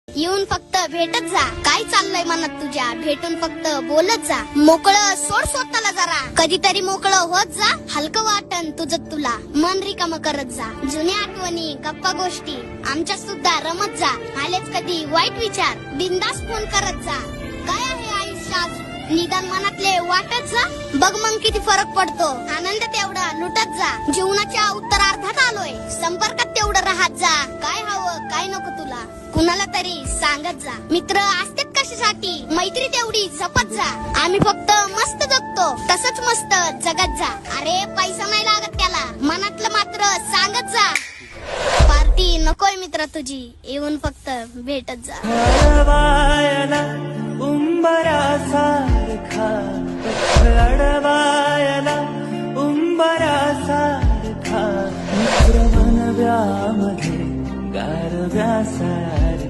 येऊन फक्त भेटत जा. काय चाललंय मनात तुझ्या, भेटून फक्त बोलत जा. मोकळं सोड स्वतःला जरा, कधीतरी मोकळं होत जा. हलकं वाटन तुझं तुला, मन रिकामं करत जा. जुन्या आठवणी गप्पा गोष्टी आमच्या सुद्धा रमत जा. आलेच कधी वाईट विचार, बिंदास फोन करत जा. काय आहे आयुष्यात निदान मनातले वाटत जा. बघ मग किती फरक पडतो. आनंद तेवढा लुटत जा. जीवनाच्या उत्तरार्धात आलोय, संपर्कात तेवढं राहत जा. काय हवं काय नको तुला कुणाला तरी सांगत जा. मित्र असतात कशासाठी, मैत्री तेवढी जपत जा. आम्ही फक्त मस्त जगतो, तसंच मस्त जगत जा. अरे पैसा नाही लागत त्याला, मनातलं मात्र सांगत जा. पार्टी नकोय मित्र तुझी, येऊन फक्त भेटत जा. उंबरासारखा अडवायला उंबरासारखा मित्र मनव्यामध्ये गारव्यासारखा